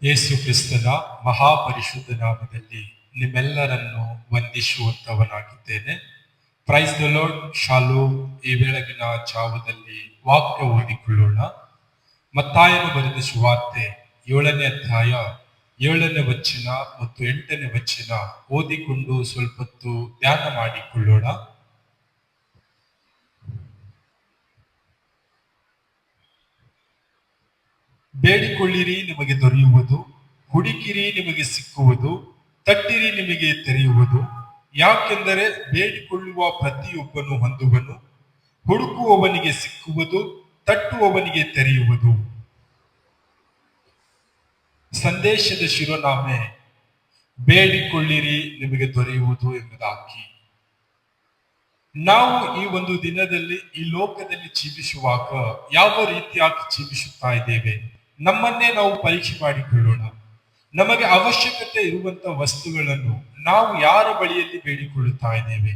ಯೇಸು ಕ್ರಿಸ್ತನ ಮಹಾಪರಿಶುದ್ಧ ನಾಮದಲ್ಲಿ ನಿಮ್ಮೆಲ್ಲರನ್ನು ವಂದಿಸುವಂತವನಾಗಿದ್ದೇನೆ. Praise the Lord. ಶಾಲೋಮ್. ಈ ಬೆಳಗಿನ ಜಾವದಲ್ಲಿ ವಾಕ್ಯ ಓದಿಕೊಳ್ಳೋಣ. ಮತ್ತಾಯನು ಬರೆದ ಸುವಾರ್ತೆ 7ನೇ ಅಧ್ಯಾಯ 7ನೇ ವಚನ ಮತ್ತು 8ನೇ ವಚನ ಓದಿಕೊಂಡು ಸ್ವಲ್ಪ ಹೊತ್ತು ಧ್ಯಾನ ಮಾಡಿಕೊಳ್ಳೋಣ. ಬೇಡಿಕೊಳ್ಳಿರಿ, ನಿಮಗೆ ದೊರೆಯುವುದು; ಹುಡುಕಿರಿ, ನಿಮಗೆ ಸಿಕ್ಕುವುದು; ತಟ್ಟಿರಿ, ನಿಮಗೆ ತೆರೆಯುವುದು. ಯಾಕೆಂದರೆ ಬೇಡಿಕೊಳ್ಳುವ ಪ್ರತಿಯೊಬ್ಬನು ಹೊಂದುವನು, ಹುಡುಕುವವನಿಗೆ ಸಿಕ್ಕುವುದು, ತಟ್ಟುವವನಿಗೆ ತೆರೆಯುವುದು. ಸಂದೇಶದ ಶಿರೋನಾಮೆ ಬೇಡಿಕೊಳ್ಳಿರಿ, ನಿಮಗೆ ದೊರೆಯುವುದು ಎಂಬುದಾಗಿ. ನಾವು ಈ ಒಂದು ದಿನದಲ್ಲಿ ಈ ಲೋಕದಲ್ಲಿ ಜೀವಿಸುವಾಗ ಯಾವ ರೀತಿಯಾಗಿ ಜೀವಿಸುತ್ತಾ ಇದ್ದೇವೆ? ನಮ್ಮನ್ನೇ ನಾವು ಪರೀಕ್ಷೆ ಮಾಡಿಕೊಳ್ಳೋಣ. ನಮಗೆ ಅವಶ್ಯಕತೆ ಇರುವಂತಹ ವಸ್ತುಗಳನ್ನು ನಾವು ಯಾರ ಬಳಿಯಲ್ಲಿ ಬೇಡಿಕೊಳ್ಳುತ್ತಾ ಇದ್ದೇವೆ?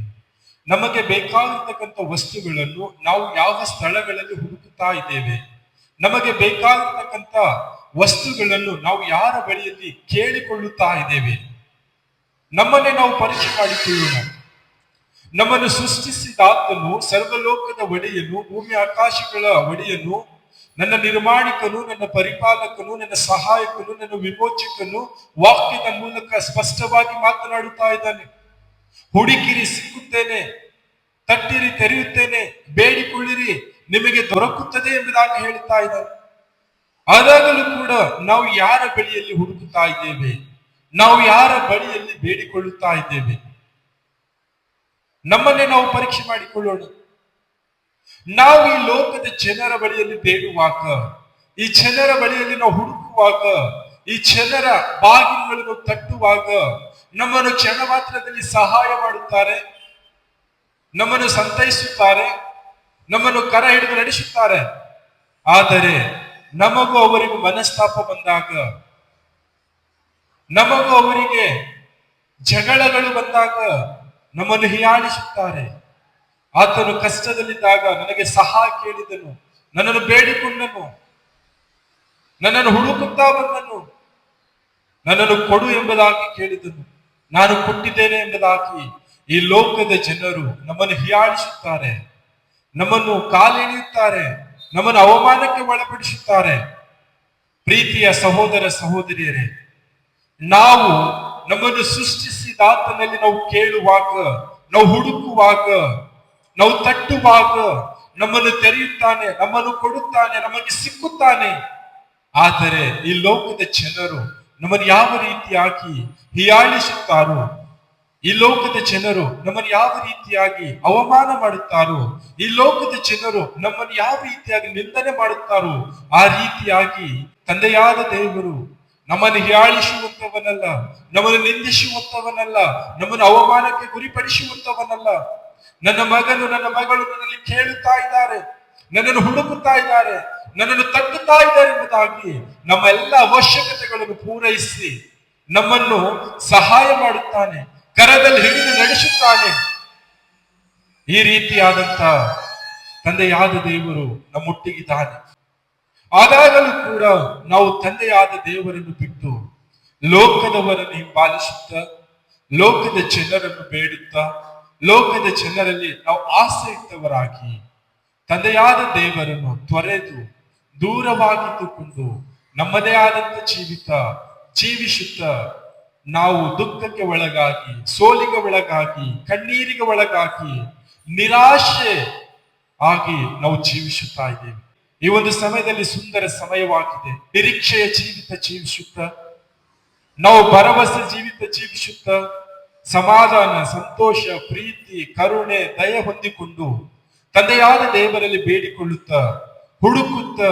ನಮಗೆ ಬೇಕಾಗಿರ್ತಕ್ಕಂಥ ವಸ್ತುಗಳನ್ನು ನಾವು ಯಾವ ಸ್ಥಳಗಳಲ್ಲಿ ಹುಡುಕುತ್ತಾ ಇದ್ದೇವೆ? ನಮಗೆ ಬೇಕಾಗಿರ್ತಕ್ಕಂಥ ವಸ್ತುಗಳನ್ನು ನಾವು ಯಾರ ಬಳಿಯಲ್ಲಿ ಕೇಳಿಕೊಳ್ಳುತ್ತಾ ಇದ್ದೇವೆ? ನಮ್ಮನ್ನೇ ನಾವು ಪರೀಕ್ಷೆ ಮಾಡಿಕೊಳ್ಳೋಣ. ನಮ್ಮನ್ನು ಸೃಷ್ಟಿಸಿದಾತನು, ಸರ್ವಲೋಕದ ಒಡೆಯನು, ಭೂಮಿ ಆಕಾಶಗಳ ಒಡೆಯನು, ನನ್ನ ನಿರ್ಮಾಣಿಕನು, ನನ್ನ ಪರಿಪಾಲಕನು, ನನ್ನ ಸಹಾಯಕನು, ನನ್ನ ವಿಮೋಚಕನು ವಾಕ್ಯದ ಮೂಲಕ ಸ್ಪಷ್ಟವಾಗಿ ಮಾತನಾಡುತ್ತಾ ಇದ್ದಾನೆ. ಹುಡುಕಿರಿ, ಸಿಕ್ಕುತ್ತೇನೆ; ತಟ್ಟಿರಿ, ತೆರೆಯುತ್ತೇನೆ; ಬೇಡಿಕೊಳ್ಳಿರಿ, ನಿಮಗೆ ದೊರಕುತ್ತದೆ ಎಂಬುದಾಗಿ ಹೇಳುತ್ತಾ ಇದ್ದಾನೆ. ಆದಾಗಲೂ ಕೂಡ ನಾವು ಯಾರ ಬಳಿಯಲ್ಲಿ ಹುಡುಕುತ್ತಾ ಇದ್ದೇವೆ? ನಾವು ಯಾರ ಬಳಿಯಲ್ಲಿ ಬೇಡಿಕೊಳ್ಳುತ್ತಾ ಇದ್ದೇವೆ? ನಮ್ಮನ್ನೇ ನಾವು ಪರೀಕ್ಷೆ ಮಾಡಿಕೊಳ್ಳೋಣ. ನಾವು ಈ ಲೋಕದ ಜನರ ಬಳಿಯಲ್ಲಿ ಬೇಡುವಾಗ, ಈ ಜನರ ಬಳಿಯಲ್ಲಿ ನಾವು ಹುಡುಕುವಾಗ, ಈ ಜನರ ಬಾಗಿಲುಗಳನ್ನು ತಟ್ಟುವಾಗ ನಮ್ಮನ್ನು ಕ್ಷಣ ಮಾತ್ರದಲ್ಲಿ ಸಹಾಯ ಮಾಡುತ್ತಾರೆ, ನಮ್ಮನ್ನು ಸಂತೈಸುತ್ತಾರೆ, ನಮ್ಮನ್ನು ಕರ ಹಿಡಿದು ನಡೆಸುತ್ತಾರೆ. ಆದರೆ ನಮಗೂ ಅವರಿಗೂ ಮನಸ್ತಾಪ ಬಂದಾಗ, ನಮಗೂ ಅವರಿಗೆ ಜಗಳಗಳು ಬಂದಾಗ ನಮ್ಮನ್ನು ಹೀಯಾಳಿಸುತ್ತಾರೆ. ಆತನು ಕಷ್ಟದಲ್ಲಿದ್ದಾಗ ನನಗೆ ಸಹಾಯ ಕೇಳಿದನು, ನನ್ನನ್ನು ಬೇಡಿಕೊಂಡನು, ನನ್ನನ್ನು ಹುಡುಕುತ್ತಾ ಬಂದನು, ನನ್ನನ್ನು ಕೊಡು ಎಂಬುದಾಗಿ ಕೇಳಿದನು, ನಾನು ಕೊಟ್ಟಿದ್ದೇನೆ ಎಂಬುದಾಗಿ ಈ ಲೋಕದ ಜನರು ನಮ್ಮನ್ನು ಹೀಯಾಳಿಸುತ್ತಾರೆ, ನಮ್ಮನ್ನು ಕಾಲೆಳೆಯುತ್ತಾರೆ, ನಮ್ಮನ್ನು ಅವಮಾನಕ್ಕೆ ಒಳಪಡಿಸುತ್ತಾರೆ. ಪ್ರೀತಿಯ ಸಹೋದರ ಸಹೋದರಿಯರೇ, ನಾವು ನಮ್ಮನ್ನು ಸೃಷ್ಟಿಸಿದಾತನಲ್ಲಿ ನಾವು ಕೇಳುವಾಗ, ನಾವು ಹುಡುಕುವಾಗ, ನಾವು ತಟ್ಟುವಾಗ ನಮ್ಮನ್ನು ತೆರೆಯುತ್ತಾನೆ, ನಮ್ಮನ್ನು ಕೊಡುತ್ತಾನೆ, ನಮಗೆ ಸಿಕ್ಕುತ್ತಾನೆ. ಆದರೆ ಈ ಲೋಕದ ಜನರು ನಮ್ಮನ್ನು ಯಾವ ರೀತಿಯಾಗಿ ಹೀಯಾಳಿಸುತ್ತಾರೋ, ಈ ಲೋಕದ ಜನರು ನಮ್ಮನ್ನು ಯಾವ ರೀತಿಯಾಗಿ ಅವಮಾನ ಮಾಡುತ್ತಾರೋ, ಈ ಲೋಕದ ಜನರು ನಮ್ಮನ್ನು ಯಾವ ರೀತಿಯಾಗಿ ನಿಂದನೆ ಮಾಡುತ್ತಾರೋ, ಆ ರೀತಿಯಾಗಿ ತಂದೆಯಾದ ದೇವರು ನಮ್ಮನ್ನು ಹೀಯಾಳಿಸುವಂತವನಲ್ಲ, ನಮ್ಮನ್ನು ನಿಂದಿಸುವಂತವನಲ್ಲ, ನಮ್ಮನ್ನು ಅವಮಾನಕ್ಕೆ ಗುರಿಪಡಿಸುವಂತವನಲ್ಲ. ನನ್ನ ಮಗನು, ನನ್ನ ಮಗಳು ನನ್ನಲ್ಲಿ ಕೇಳುತ್ತಾ ಇದ್ದಾರೆ, ನನ್ನನ್ನು ಹುಡುಕುತ್ತಾ ಇದ್ದಾರೆ, ನನ್ನನ್ನು ತಟ್ಟುತ್ತಾ ಇದ್ದಾರೆ ಎಂಬುದಾಗಿ ನಮ್ಮ ಎಲ್ಲ ಅವಶ್ಯಕತೆಗಳನ್ನು ಪೂರೈಸಿ ನಮ್ಮನ್ನು ಸಹಾಯ ಮಾಡುತ್ತಾನೆ, ಕರದಲ್ಲಿ ಹಿಡಿದು ನಡೆಸುತ್ತಾನೆ. ಈ ರೀತಿಯಾದಂತ ತಂದೆಯಾದ ದೇವರು ನಮ್ಮೊಟ್ಟಿಗಿದ್ದಾನೆ. ಆದಾಗಲೂ ಕೂಡ ನಾವು ತಂದೆಯಾದ ದೇವರನ್ನು ಬಿಟ್ಟು ಲೋಕದವರನ್ನು ಹಿಂಬಾಲಿಸುತ್ತಾ, ಲೋಕದ ಜನರನ್ನು ಬೇಡುತ್ತಾ, ಲೋಕದ ಜನರಲ್ಲಿ ನಾವು ಆಸೆ ಇಟ್ಟವರಾಗಿ ತಂದೆಯಾದ ದೇವರನ್ನು ತೊರೆದು ದೂರವಾಗಿದ್ದುಕೊಂಡು ನಮ್ಮದೇ ಆದಂತ ಜೀವಿಸುತ್ತಾ ನಾವು ದುಃಖಕ್ಕೆ ಒಳಗಾಗಿ, ಸೋಲಿಗೆ ಒಳಗಾಗಿ, ಕಣ್ಣೀರಿಗೆ ಒಳಗಾಗಿ, ನಿರಾಶೆ ಆಗಿ ನಾವು ಜೀವಿಸುತ್ತಾ ಇದ್ದೇವೆ. ಈ ಒಂದು ಸಮಯದಲ್ಲಿ ಸುಂದರ ಸಮಯವಾಗಿದೆ. ನಿರೀಕ್ಷೆಯ ಜೀವಿತ ಜೀವಿಸುತ್ತಾ, ನಾವು ಭರವಸೆ ಜೀವಿತ ಜೀವಿಸುತ್ತಾ, ಸಮಾಧಾನ, ಸಂತೋಷ, ಪ್ರೀತಿ, ಕರುಣೆ, ದಯ ಹೊಂದಿಕೊಂಡು ತಂದೆಯಾದ ದೇವರಲ್ಲಿ ಬೇಡಿಕೊಳ್ಳುತ್ತಾ, ಹುಡುಕುತ್ತಾ,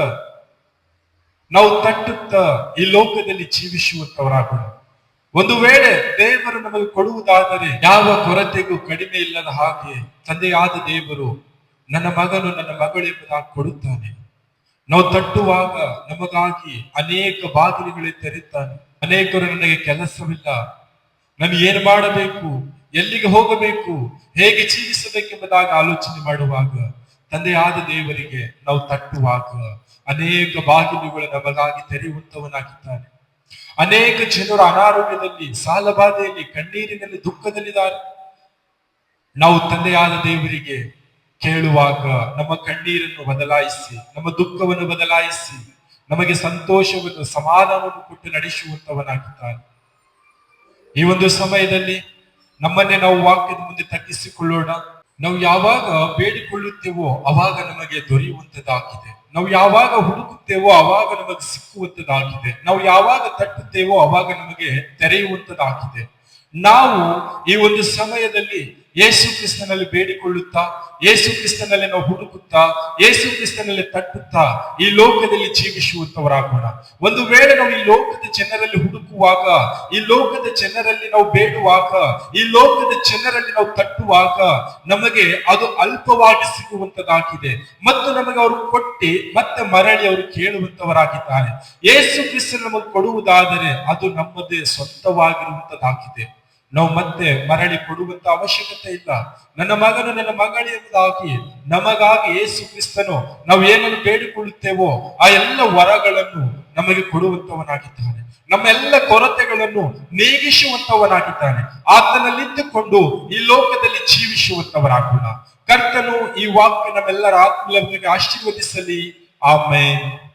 ನಾವು ತಟ್ಟುತ್ತಾ ಈ ಲೋಕದಲ್ಲಿ ಜೀವಿಸುವಂತವರಾಗೋಣ. ಒಂದು ವೇಳೆ ದೇವರು ನಮಗೆ ಕೊಡುವುದಾದರೆ ಯಾವ ಕೊರತೆಗೂ ಕಡಿಮೆ ಇಲ್ಲದ ಹಾಗೆ ತಂದೆಯಾದ ದೇವರು ನನ್ನ ಮಗನು, ನನ್ನ ಮಗಳು ಎಂಬುದಾಗಿ ಕೊಡುತ್ತಾನೆ. ನಾವು ತಟ್ಟುವಾಗ ನಮಗಾಗಿ ಅನೇಕ ಬಾಗಿಲುಗಳೇ ತೆರೆಯುತ್ತಾನೆ. ಅನೇಕರು ನನಗೆ ಕೆಲಸವಿಲ್ಲ, ನಾನು ಏನು ಮಾಡಬೇಕು, ಎಲ್ಲಿಗೆ ಹೋಗಬೇಕು, ಹೇಗೆ ಜೀವಿಸಬೇಕೆಂಬುದಾಗಿ ಆಲೋಚನೆ ಮಾಡುವಾಗ ತಂದೆಯಾದ ದೇವರಿಗೆ ನಾವು ತಟ್ಟುವಾಗ ಅನೇಕ ಬಾಗಿಲುಗಳು ನಮಗಾಗಿ ತೆರೆಯುವಂತವನಾಗಿದ್ದಾನೆ. ಅನೇಕ ಜನರು ಅನಾರೋಗ್ಯದಲ್ಲಿ, ಸಾಲಬಾಧೆಯಲ್ಲಿ, ಕಣ್ಣೀರಿನಲ್ಲಿ, ದುಃಖದಲ್ಲಿದ್ದಾರೆ. ನಾವು ತಂದೆಯಾದ ದೇವರಿಗೆ ಕೇಳುವಾಗ ನಮ್ಮ ಕಣ್ಣೀರನ್ನು ಬದಲಾಯಿಸಿ, ನಮ್ಮ ದುಃಖವನ್ನು ಬದಲಾಯಿಸಿ, ನಮಗೆ ಸಂತೋಷವನ್ನು, ಸಮಾಧಾನವನ್ನು ಕೊಟ್ಟು ನಡೆಸುವಂತವನಾಗಿದ್ದಾನೆ. ಈ ಒಂದು ಸಮಯದಲ್ಲಿ ನಮ್ಮನ್ನೇ ನಾವು ವಾಕ್ಯದ ಮುಂದೆ ತಗ್ಗಿಸಿಕೊಳ್ಳೋಣ. ನಾವು ಯಾವಾಗ ಬೇಡಿಕೊಳ್ಳುತ್ತೇವೋ ಅವಾಗ ನಮಗೆ ದೊರೆಯುವಂತದ್ದಾಗಿದೆ. ನಾವು ಯಾವಾಗ ಹುಡುಕುತ್ತೇವೋ ಅವಾಗ ನಮಗೆ ಸಿಕ್ಕುವಂತದ್ದಾಗಿದೆ. ನಾವು ಯಾವಾಗ ತಟ್ಟುತ್ತೇವೋ ಅವಾಗ ನಮಗೆ ತೆರೆಯುವಂತದ್ದಾಗಿದೆ. ನಾವು ಈ ಒಂದು ಸಮಯದಲ್ಲಿ ಯೇಸು ಕ್ರಿಸ್ತನಲ್ಲಿ ಬೇಡಿಕೊಳ್ಳುತ್ತಾ, ಯೇಸು ಕ್ರಿಸ್ತನಲ್ಲಿ ನಾವು ಹುಡುಕುತ್ತಾ, ಯೇಸು ಕ್ರಿಸ್ತನಲ್ಲಿ ತಟ್ಟುತ್ತಾ ಈ ಲೋಕದಲ್ಲಿ ಜೀವಿಸುವಂತವರಾಗೋಣ. ಒಂದು ವೇಳೆ ನಾವು ಈ ಲೋಕದ ಜನರಲ್ಲಿ ಹುಡುಕುವಾಗ, ಈ ಲೋಕದ ಜನರಲ್ಲಿ ನಾವು ಬೇಡುವಾಗ, ಈ ಲೋಕದ ಜನರಲ್ಲಿ ನಾವು ತಟ್ಟುವಾಗ ನಮಗೆ ಅದು ಅಲ್ಪವಾಗಿ ಸಿಗುವಂತದ್ದಾಗಿದೆ ಮತ್ತು ನಮಗೆ ಅವರು ಕೊಟ್ಟಿ ಮತ್ತೆ ಮರಳಿ ಅವರು ಕೇಳುವಂತವರಾಗಿದ್ದಾರೆ. ಯೇಸು ಕ್ರಿಸ್ತ ನಮಗೆ ಕೊಡುವುದಾದರೆ ಅದು ನಮ್ಮದೇ ಸ್ವಂತವಾಗಿರುವಂತದ್ದಾಗಿದೆ. ನಾವು ಮತ್ತೆ ಮರಳಿ ಕೊಡುವಂತ ಅವಶ್ಯಕತೆ ಇಲ್ಲ. ನನ್ನ ಮಗನು, ನನ್ನ ಮಗಳು ಎಂಬುದಾಗಿ ನಮಗಾಗಿ ಯೇಸು ಕ್ರಿಸ್ತನು ನಾವು ಏನನ್ನು ಬೇಡಿಕೊಳ್ಳುತ್ತೇವೋ ಆ ಎಲ್ಲ ವರಗಳನ್ನು ನಮಗೆ ಕೊಡುವಂತವನಾಗಿದ್ದಾನೆ. ನಮ್ಮೆಲ್ಲ ಕೊರತೆಗಳನ್ನು ನೀಗಿಸುವಂತವನಾಗಿದ್ದಾನೆ. ಆತನಲ್ಲಿದ್ದುಕೊಂಡು ಈ ಲೋಕದಲ್ಲಿ ಜೀವಿಸುವಂತವರಾಗೋಣ. ಕರ್ತನು ಈ ವಾಕ್ಯ ನಮ್ಮೆಲ್ಲರ ಆತ್ಮೀಯರಿಗೆ ಆಶೀರ್ವದಿಸಲಿ. ಆಮೆನ್.